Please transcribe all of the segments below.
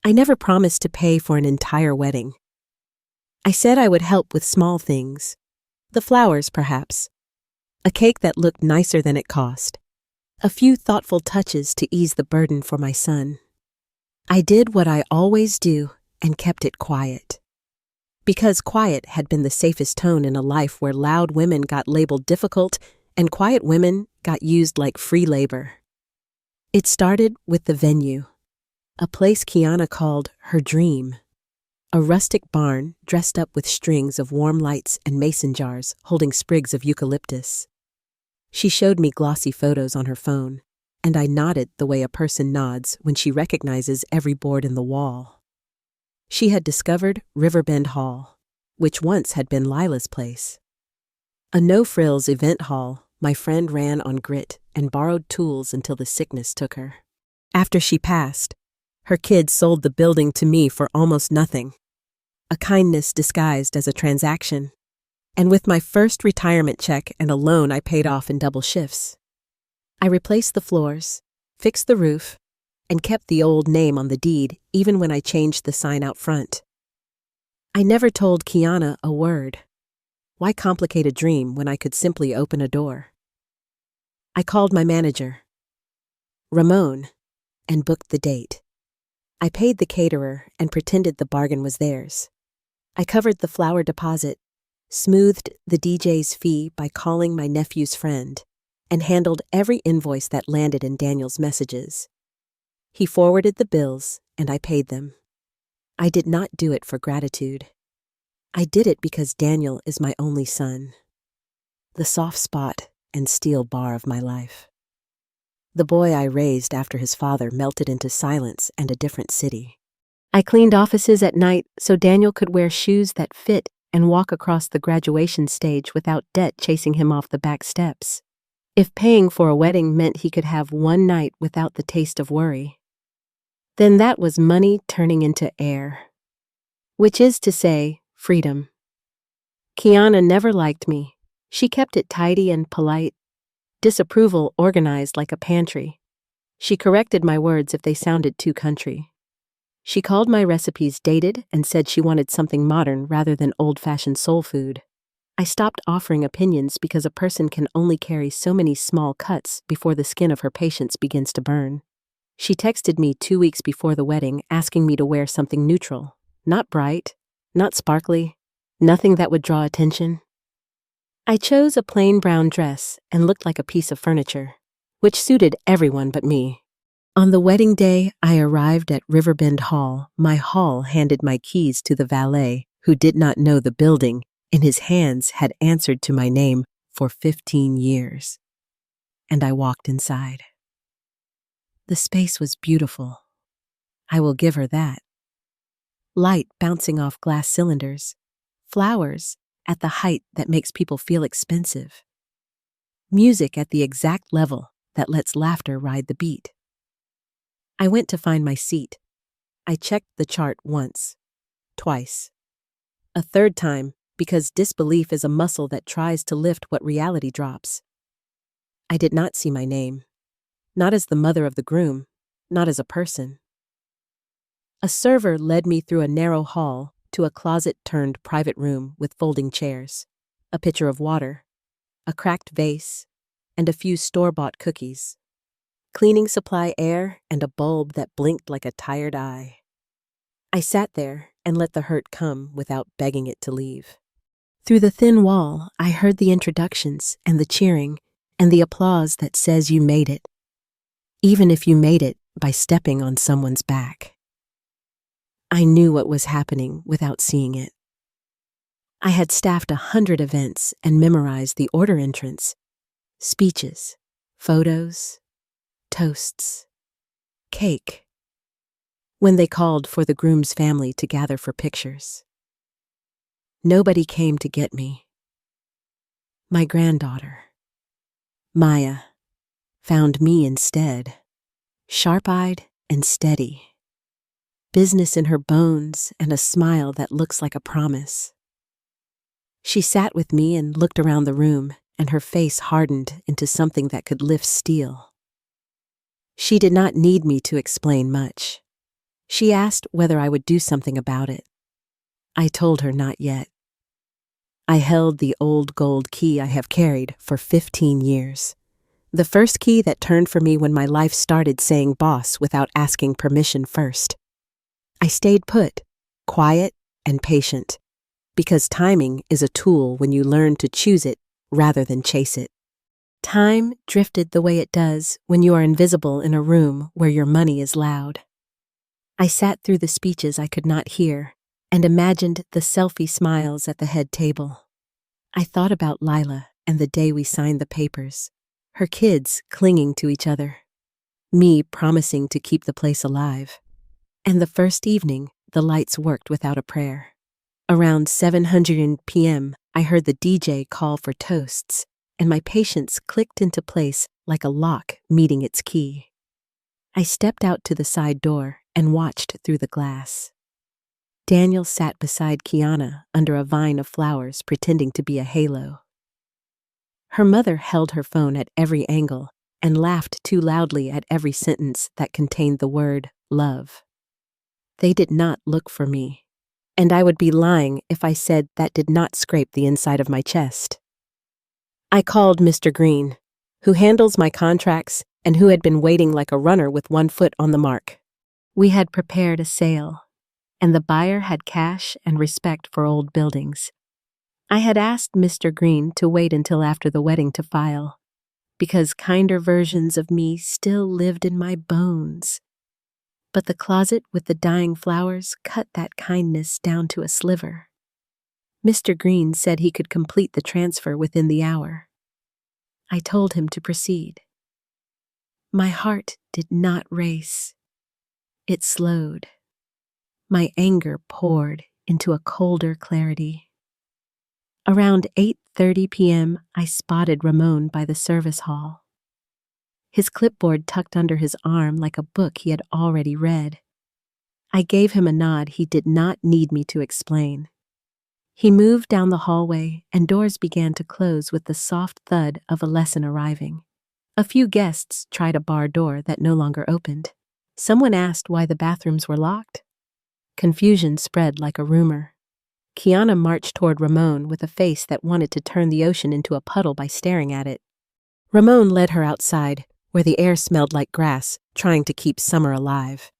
I never promised to pay for an entire wedding. I said I would help with small things. The flowers, perhaps. A cake that looked nicer than it cost. A few thoughtful touches to ease the burden for my son. I did what I always do and kept it quiet. Because quiet had been the safest tone in a life where loud women got labeled difficult and quiet women got used like free labor. It started with the venue, a place Kiana called her dream. A rustic barn dressed up with strings of warm lights and mason jars holding sprigs of eucalyptus. She showed me glossy photos on her phone, and I nodded the way a person nods when she recognizes every board in the wall. She had discovered Riverbend Hall, which once had been Lila's place. A no-frills event hall my friend ran on grit and borrowed tools until the sickness took her. After she passed, her kids sold the building to me for almost nothing. A kindness disguised as a transaction. And with my first retirement check and a loan I paid off in double shifts. I replaced the floors, fixed the roof, and kept the old name on the deed even when I changed the sign out front. I never told Kiana a word. Why complicate a dream when I could simply open a door? I called my manager, Ramon, and booked the date. I paid the caterer and pretended the bargain was theirs. I covered the flower deposit, smoothed the DJ's fee by calling my nephew's friend, and handled every invoice that landed in Daniel's messages. He forwarded the bills, and I paid them. I did not do it for gratitude. I did it because Daniel is my only son, the soft spot and steel bar of my life. The boy I raised after his father melted into silence and a different city. I cleaned offices at night so Daniel could wear shoes that fit and walk across the graduation stage without debt chasing him off the back steps. If paying for a wedding meant he could have one night without the taste of worry, then that was money turning into air. Which is to say, freedom. Kiana never liked me. She kept it tidy and polite, disapproval organized like a pantry. She corrected my words if they sounded too country. She called my recipes dated and said she wanted something modern rather than old-fashioned soul food. I stopped offering opinions because a person can only carry so many small cuts before the skin of her patients begins to burn. She texted me 2 weeks before the wedding asking me to wear something neutral, not bright, not sparkly, nothing that would draw attention. I chose a plain brown dress and looked like a piece of furniture, which suited everyone but me. On the wedding day, I arrived at Riverbend Hall. My hall handed my keys to the valet, who did not know the building. In his hands had answered to my name for 15 years. And I walked inside. The space was beautiful. I will give her that. Light bouncing off glass cylinders. Flowers at the height that makes people feel expensive. Music at the exact level that lets laughter ride the beat. I went to find my seat. I checked the chart once, twice. A third time, because disbelief is a muscle that tries to lift what reality drops. I did not see my name, not as the mother of the groom, not as a person. A server led me through a narrow hall to a closet-turned private room with folding chairs, a pitcher of water, a cracked vase, and a few store-bought cookies. Cleaning supply air and a bulb that blinked like a tired eye. I sat there and let the hurt come without begging it to leave. Through the thin wall, I heard the introductions and the cheering and the applause that says you made it, even if you made it by stepping on someone's back. I knew what was happening without seeing it. I had staffed 100 events and memorized the order entrance, speeches, photos, toasts, cake, when they called for the groom's family to gather for pictures. Nobody came to get me. My granddaughter, Maya, found me instead, sharp-eyed and steady, business in her bones and a smile that looks like a promise. She sat with me and looked around the room, and her face hardened into something that could lift steel. She did not need me to explain much. She asked whether I would do something about it. I told her not yet. I held the old gold key I have carried for 15 years. The first key that turned for me when my life started saying boss without asking permission first. I stayed put, quiet and patient, because timing is a tool when you learn to choose it rather than chase it. Time drifted the way it does when you are invisible in a room where your money is loud. I sat through the speeches I could not hear and imagined the selfie smiles at the head table. I thought about Lila and the day we signed the papers, her kids clinging to each other, me promising to keep the place alive. And the first evening, the lights worked without a prayer. Around 700 p.m., I heard the DJ call for toasts, and my patience clicked into place like a lock meeting its key. I stepped out to the side door and watched through the glass. Daniel sat beside Kiana under a vine of flowers pretending to be a halo. Her mother held her phone at every angle and laughed too loudly at every sentence that contained the word love. They did not look for me, and I would be lying if I said that did not scrape the inside of my chest. I called Mr. Green, who handles my contracts and who had been waiting like a runner with one foot on the mark. We had prepared a sale, and the buyer had cash and respect for old buildings. I had asked Mr. Green to wait until after the wedding to file, because kinder versions of me still lived in my bones. But the closet with the dying flowers cut that kindness down to a sliver. Mr. Green said he could complete the transfer within the hour. I told him to proceed. My heart did not race. It slowed. My anger poured into a colder clarity. Around 8:30 p.m., I spotted Ramon by the service hall. His clipboard tucked under his arm like a book he had already read. I gave him a nod he did not need me to explain. He moved down the hallway and doors began to close with the soft thud of a lesson arriving. A few guests tried a bar door that no longer opened. Someone asked why the bathrooms were locked. Confusion spread like a rumor. Kiana marched toward Ramon with a face that wanted to turn the ocean into a puddle by staring at it. Ramon led her outside, where the air smelled like grass, trying to keep summer alive.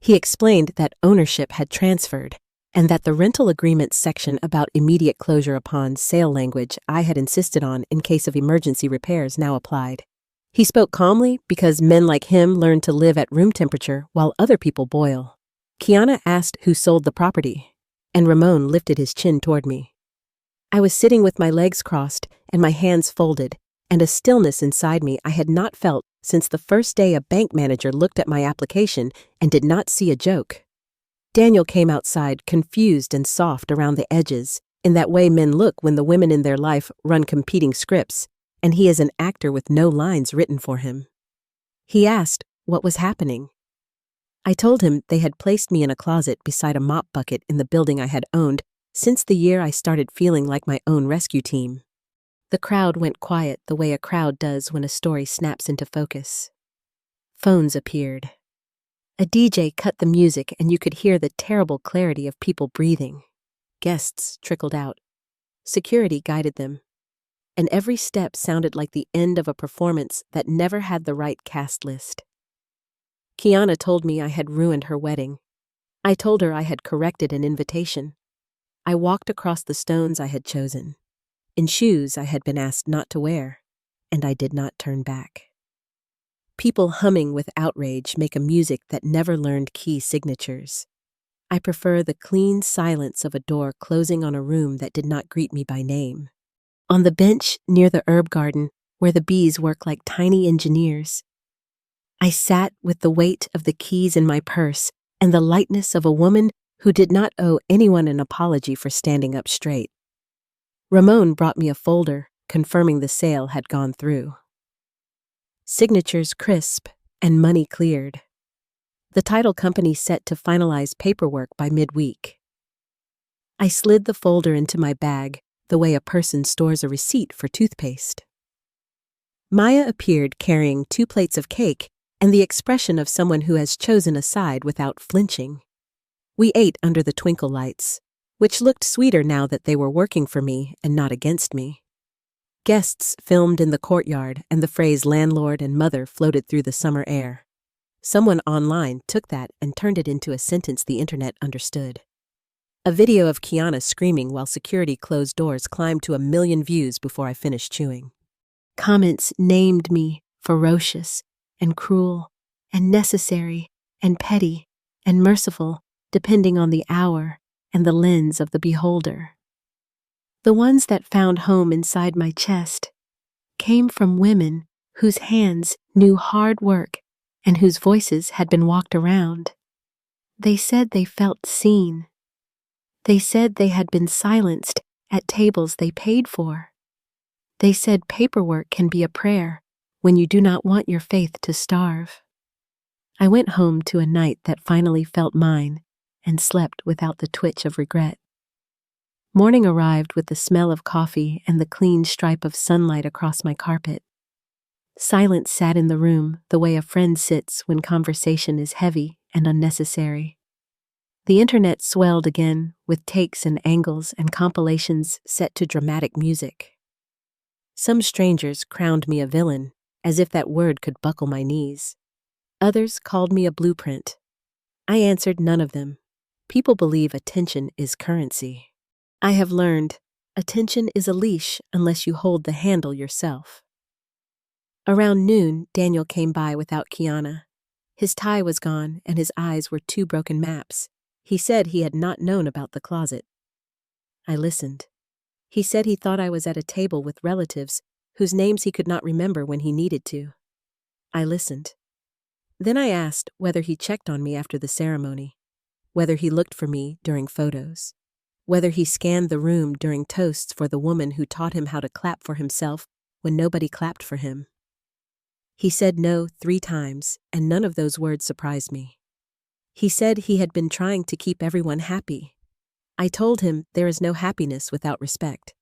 He explained that ownership had transferred, and that the rental agreement section about immediate closure upon sale language I had insisted on in case of emergency repairs now applied. He spoke calmly because men like him learn to live at room temperature while other people boil. Kiana asked who sold the property, and Ramon lifted his chin toward me. I was sitting with my legs crossed and my hands folded, and a stillness inside me I had not felt since the first day a bank manager looked at my application and did not see a joke. Daniel came outside, confused and soft around the edges, in that way men look when the women in their life run competing scripts, and he is an actor with no lines written for him. He asked what was happening. I told him they had placed me in a closet beside a mop bucket in the building I had owned since the year I started feeling like my own rescue team. The crowd went quiet the way a crowd does when a story snaps into focus. Phones appeared. A DJ cut the music and you could hear the terrible clarity of people breathing. Guests trickled out. Security guided them. And every step sounded like the end of a performance that never had the right cast list. Kiana told me I had ruined her wedding. I told her I had corrected an invitation. I walked across the stones I had chosen, in shoes I had been asked not to wear, and I did not turn back. People humming with outrage make a music that never learned key signatures. I prefer the clean silence of a door closing on a room that did not greet me by name. On the bench near the herb garden, where the bees work like tiny engineers, I sat with the weight of the keys in my purse and the lightness of a woman who did not owe anyone an apology for standing up straight. Ramon brought me a folder confirming the sale had gone through. Signatures crisp and money cleared. The title company set to finalize paperwork by midweek. I slid the folder into my bag the way a person stores a receipt for toothpaste. Maya appeared carrying 2 plates of cake and the expression of someone who has chosen a side without flinching. We ate under the twinkle lights, which looked sweeter now that they were working for me and not against me. Guests filmed in the courtyard, and the phrase landlord and mother floated through the summer air. Someone online took that and turned it into a sentence the internet understood. A video of Kiana screaming while security closed doors climbed to 1 million views before I finished chewing. Comments named me ferocious and cruel and necessary and petty and merciful, depending on the hour and the lens of the beholder. The ones that found home inside my chest came from women whose hands knew hard work and whose voices had been walked around. They said they felt seen. They said they had been silenced at tables they paid for. They said paperwork can be a prayer when you do not want your faith to starve. I went home to a night that finally felt mine and slept without the twitch of regret. Morning arrived with the smell of coffee and the clean stripe of sunlight across my carpet. Silence sat in the room the way a friend sits when conversation is heavy and unnecessary. The internet swelled again with takes and angles and compilations set to dramatic music. Some strangers crowned me a villain, as if that word could buckle my knees. Others called me a blueprint. I answered none of them. People believe attention is currency. I have learned attention is a leash unless you hold the handle yourself. Around noon, Daniel came by without Kiana. His tie was gone and his eyes were 2 broken maps. He said he had not known about the closet. I listened. He said he thought I was at a table with relatives whose names he could not remember when he needed to. I listened. Then I asked whether he checked on me after the ceremony, whether he looked for me during photos, whether he scanned the room during toasts for the woman who taught him how to clap for himself when nobody clapped for him. He said no 3 times, and none of those words surprised me. He said he had been trying to keep everyone happy. I told him there is no happiness without respect.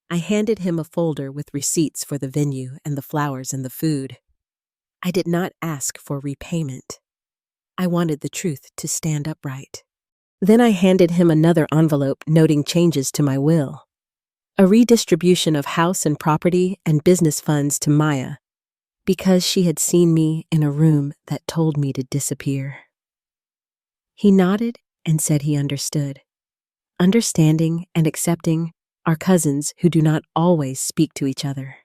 I handed him a folder with receipts for the venue and the flowers and the food. I did not ask for repayment. I wanted the truth to stand upright. Then I handed him another envelope noting changes to my will. A redistribution of house and property and business funds to Maya, because she had seen me in a room that told me to disappear. He nodded and said he understood. Understanding and accepting are cousins who do not always speak to each other.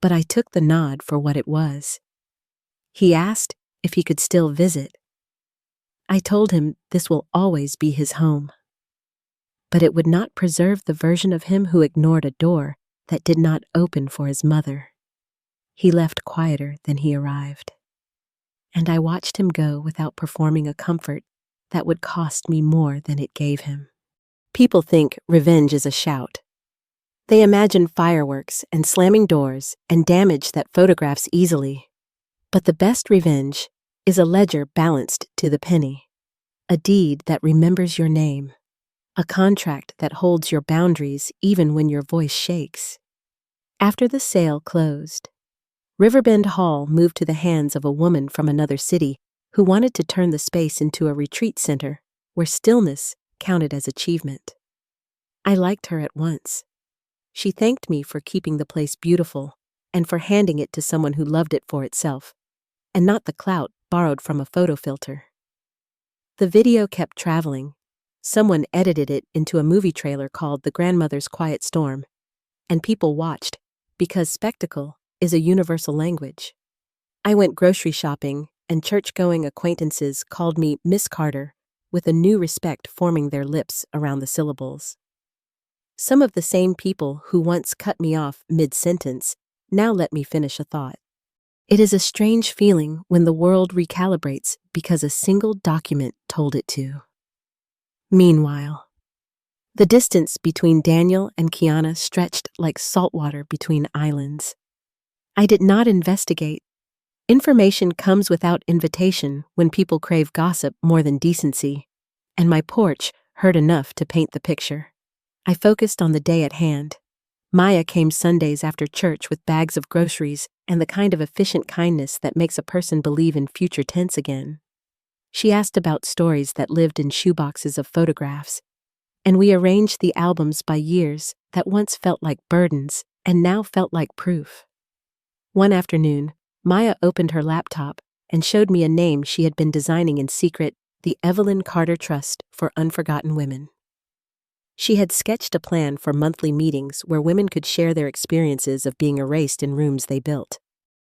But I took the nod for what it was. He asked if he could still visit. I told him this will always be his home. But it would not preserve the version of him who ignored a door that did not open for his mother. He left quieter than he arrived. And I watched him go without performing a comfort that would cost me more than it gave him. People think revenge is a shout. They imagine fireworks and slamming doors and damage that photographs easily. But the best revenge is a ledger balanced to the penny, a deed that remembers your name, a contract that holds your boundaries even when your voice shakes. After the sale closed, Riverbend Hall moved to the hands of a woman from another city who wanted to turn the space into a retreat center where stillness counted as achievement. I liked her at once. She thanked me for keeping the place beautiful and for handing it to someone who loved it for itself, and not the clout borrowed from a photo filter. The video kept traveling. Someone edited it into a movie trailer called The Grandmother's Quiet Storm, and people watched because spectacle is a universal language. I went grocery shopping, and church-going acquaintances called me Miss Carter, with a new respect forming their lips around the syllables. Some of the same people who once cut me off mid-sentence now let me finish a thought. It is a strange feeling when the world recalibrates because a single document told it to. Meanwhile, the distance between Daniel and Kiana stretched like salt water between islands. I did not investigate. Information comes without invitation when people crave gossip more than decency, and my porch heard enough to paint the picture. I focused on the day at hand. Maya came Sundays after church with bags of groceries and the kind of efficient kindness that makes a person believe in future tense again. She asked about stories that lived in shoeboxes of photographs, and we arranged the albums by years that once felt like burdens and now felt like proof. One afternoon, Maya opened her laptop and showed me a name she had been designing in secret, the Evelyn Carter Trust for Unforgotten Women. She had sketched a plan for monthly meetings where women could share their experiences of being erased in rooms they built.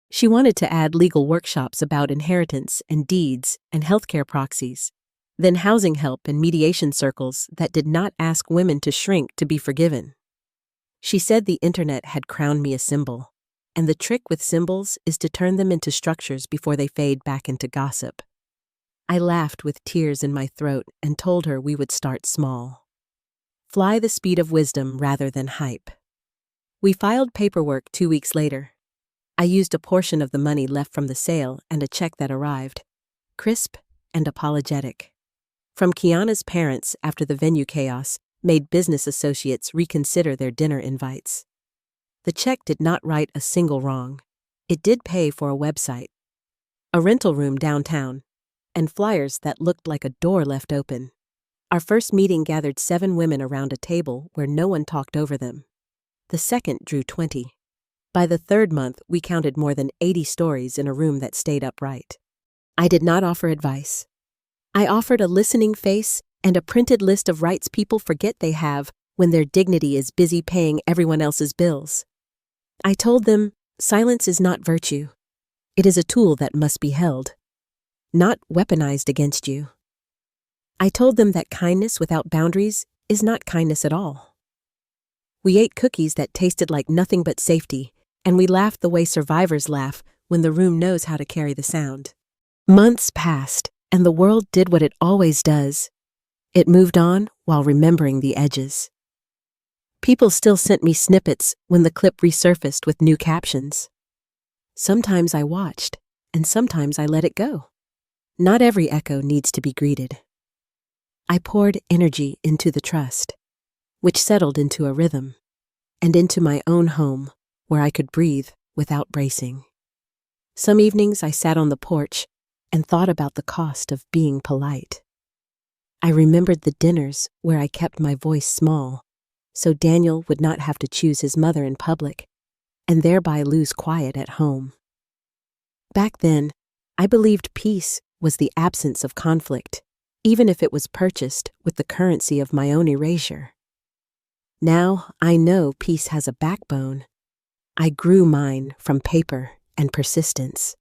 She wanted to add legal workshops about inheritance and deeds and healthcare proxies, then housing help and mediation circles that did not ask women to shrink to be forgiven. She said the internet had crowned me a symbol, and the trick with symbols is to turn them into structures before they fade back into gossip. I laughed with tears in my throat and told her we would start small. Fly the speed of wisdom rather than hype. We filed paperwork 2 weeks later. I used a portion of the money left from the sale and a check that arrived, crisp and apologetic. From Kiana's parents after the venue chaos made business associates reconsider their dinner invites. The check did not right a single wrong. It did pay for a website, a rental room downtown, and flyers that looked like a door left open. Our first meeting gathered 7 women around a table where no one talked over them. The second drew 20. By the third month, we counted more than 80 stories in a room that stayed upright. I did not offer advice. I offered a listening face and a printed list of rights people forget they have when their dignity is busy paying everyone else's bills. I told them, silence is not virtue. It is a tool that must be held, not weaponized against you. I told them that kindness without boundaries is not kindness at all. We ate cookies that tasted like nothing but safety, and we laughed the way survivors laugh when the room knows how to carry the sound. Months passed, and the world did what it always does. It moved on while remembering the edges. People still sent me snippets when the clip resurfaced with new captions. Sometimes I watched, and sometimes I let it go. Not every echo needs to be greeted. I poured energy into the trust, which settled into a rhythm, and into my own home where I could breathe without bracing. Some evenings I sat on the porch and thought about the cost of being polite. I remembered the dinners where I kept my voice small, so Daniel would not have to choose his mother in public and thereby lose quiet at home. Back then, I believed peace was the absence of conflict, even if it was purchased with the currency of my own erasure. Now I know peace has a backbone. I grew mine from paper and persistence.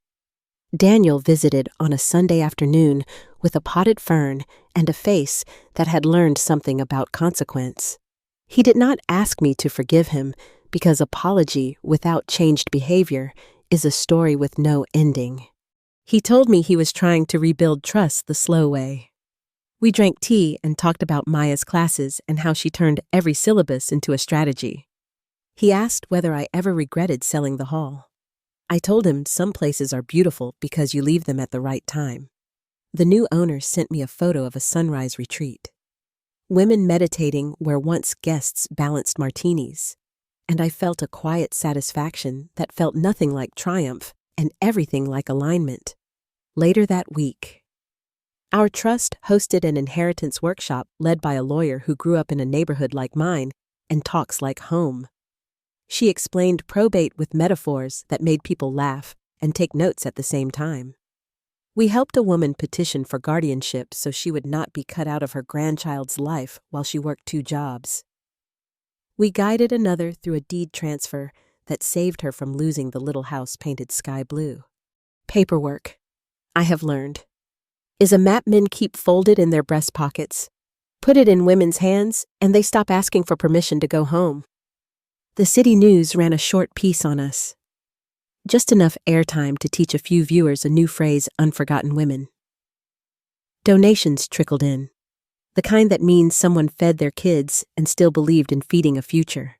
Daniel visited on a Sunday afternoon with a potted fern and a face that had learned something about consequence. He did not ask me to forgive him because apology without changed behavior is a story with no ending. He told me he was trying to rebuild trust the slow way. We drank tea and talked about Maya's classes and how she turned every syllabus into a strategy. He asked whether I ever regretted selling the hall. I told him some places are beautiful because you leave them at the right time. The new owner sent me a photo of a sunrise retreat. Women meditating where once guests balanced martinis, and I felt a quiet satisfaction that felt nothing like triumph and everything like alignment. Later that week, our trust hosted an inheritance workshop led by a lawyer who grew up in a neighborhood like mine and talks like home. She explained probate with metaphors that made people laugh and take notes at the same time. We helped a woman petition for guardianship so she would not be cut out of her grandchild's life while she worked 2 jobs. We guided another through a deed transfer that saved her from losing the little house painted sky blue. Paperwork, I have learned, is a map men keep folded in their breast pockets. Put it in women's hands, and they stop asking for permission to go home. The City News ran a short piece on us. Just enough airtime to teach a few viewers a new phrase, unforgotten women. Donations trickled in, the kind that means someone fed their kids and still believed in feeding a future.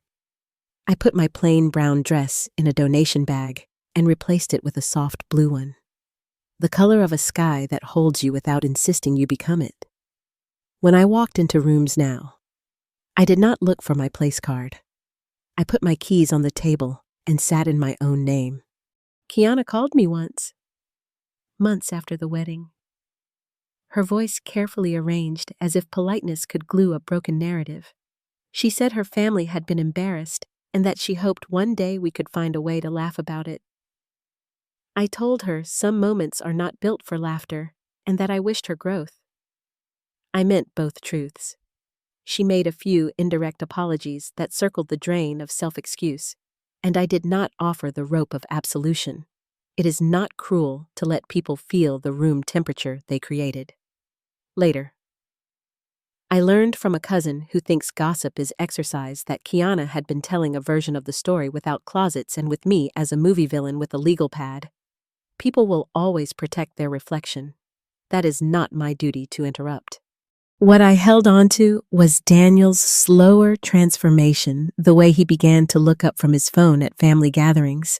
I put my plain brown dress in a donation bag and replaced it with a soft blue one, the color of a sky that holds you without insisting you become it. When I walked into rooms now, I did not look for my place card. I put my keys on the table and sat in my own name. Kiana called me once, months after the wedding. Her voice carefully arranged as if politeness could glue a broken narrative. She said her family had been embarrassed and that she hoped one day we could find a way to laugh about it. I told her some moments are not built for laughter and that I wished her growth. I meant both truths. She made a few indirect apologies that circled the drain of self-excuse, and I did not offer the rope of absolution. It is not cruel to let people feel the room temperature they created. Later, I learned from a cousin who thinks gossip is exercise that Kiana had been telling a version of the story without closets and with me as a movie villain with a legal pad. People will always protect their reflection. That is not my duty to interrupt. What I held on to was Daniel's slower transformation, the way he began to look up from his phone at family gatherings,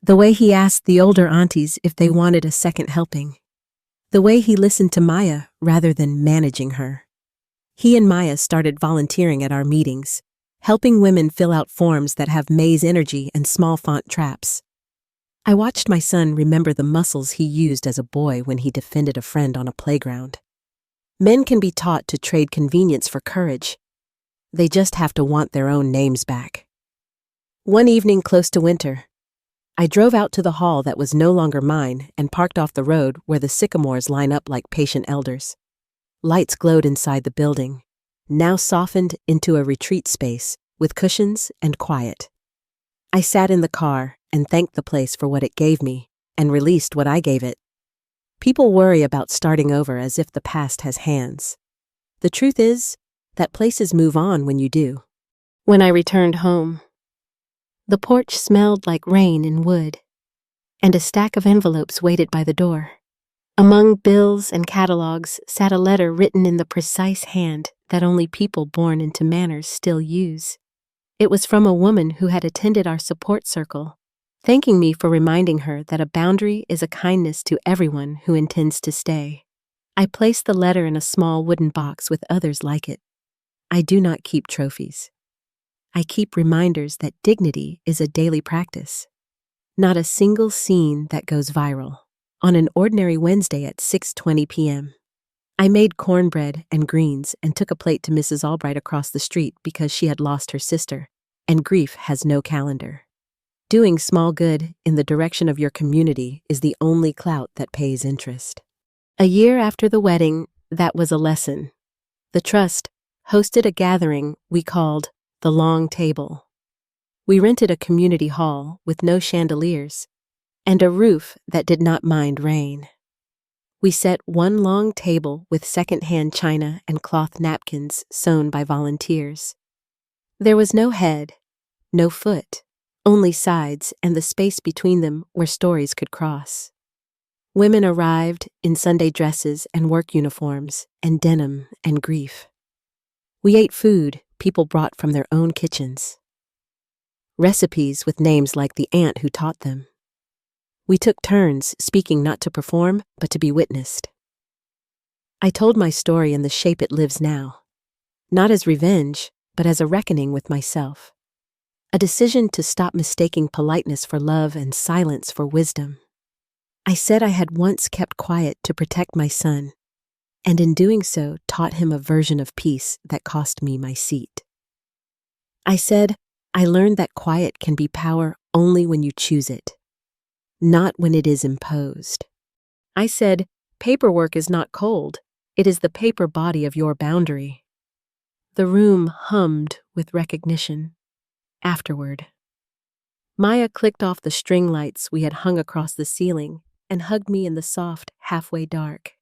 the way he asked the older aunties if they wanted a second helping, the way he listened to Maya rather than managing her. He and Maya started volunteering at our meetings, helping women fill out forms that have maze energy and small font traps. I watched my son remember the muscles he used as a boy when he defended a friend on a playground. Men can be taught to trade convenience for courage. They just have to want their own names back. One evening close to winter, I drove out to the hall that was no longer mine and parked off the road where the sycamores line up like patient elders. Lights glowed inside the building, now softened into a retreat space with cushions and quiet. I sat in the car and thanked the place for what it gave me and released what I gave it. People worry about starting over as if the past has hands. The truth is that places move on when you do. When I returned home, the porch smelled like rain and wood, and a stack of envelopes waited by the door. Among bills and catalogs sat a letter written in the precise hand that only people born into manners still use. It was from a woman who had attended our support circle, thanking me for reminding her that a boundary is a kindness to everyone who intends to stay. I placed the letter in a small wooden box with others like it. I do not keep trophies. I keep reminders that dignity is a daily practice, not a single scene that goes viral. On an ordinary Wednesday at 6:20 p.m., I made cornbread and greens and took a plate to Mrs. Albright across the street because she had lost her sister, and grief has no calendar. Doing small good in the direction of your community is the only clout that pays interest. A year after the wedding, that was a lesson. The Trust hosted a gathering we called the Long Table. We rented a community hall with no chandeliers and a roof that did not mind rain. We set one long table with second-hand china and cloth napkins sewn by volunteers. There was no head, no foot, only sides and the space between them where stories could cross. Women arrived in Sunday dresses and work uniforms and denim and grief. We ate food people brought from their own kitchens. Recipes with names like the aunt who taught them. We took turns speaking not to perform, but to be witnessed. I told my story in the shape it lives now, not as revenge, but as a reckoning with myself. A decision to stop mistaking politeness for love and silence for wisdom. I said I had once kept quiet to protect my son, and in doing so taught him a version of peace that cost me my seat. I said I learned that quiet can be power only when you choose it, not when it is imposed. I said paperwork is not cold, it is the paper body of your boundary. The room hummed with recognition. Afterward, Maya clicked off the string lights we had hung across the ceiling and hugged me in the soft, halfway dark.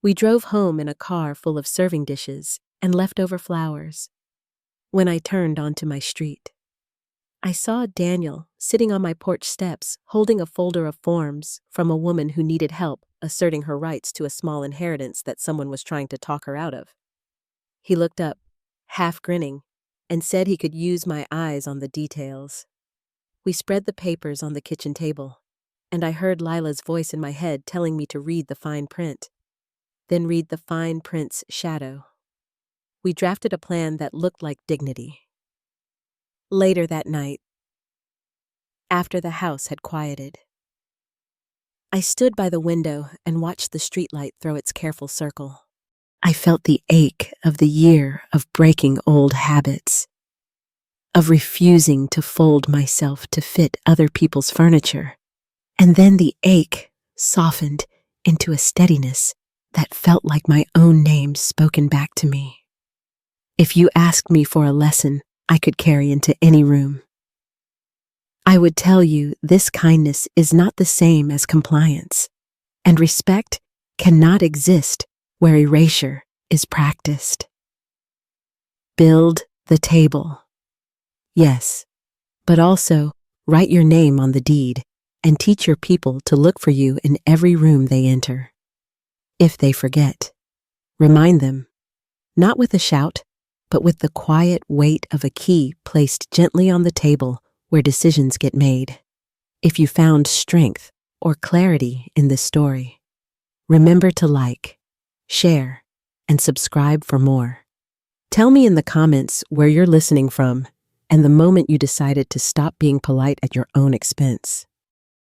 We drove home in a car full of serving dishes and leftover flowers. When I turned onto my street, I saw Daniel sitting on my porch steps holding a folder of forms from a woman who needed help asserting her rights to a small inheritance that someone was trying to talk her out of. He looked up, half grinning, and said he could use my eyes on the details. We spread the papers on the kitchen table, and I heard Lila's voice in my head telling me to read the fine print, then read the fine print's shadow. We drafted a plan that looked like dignity. Later that night, after the house had quieted, I stood by the window and watched the streetlight throw its careful circle. I felt the ache of the year of breaking old habits, of refusing to fold myself to fit other people's furniture. And then the ache softened into a steadiness that felt like my own name spoken back to me. If you asked me for a lesson I could carry into any room, I would tell you this kindness is not the same as compliance, and respect cannot exist where erasure is practiced. Build the table. Yes, but also write your name on the deed and teach your people to look for you in every room they enter. If they forget, remind them, not with a shout, but with the quiet weight of a key placed gently on the table where decisions get made. If you found strength or clarity in this story, remember to like, share, and subscribe for more. Tell me in the comments where you're listening from and the moment you decided to stop being polite at your own expense.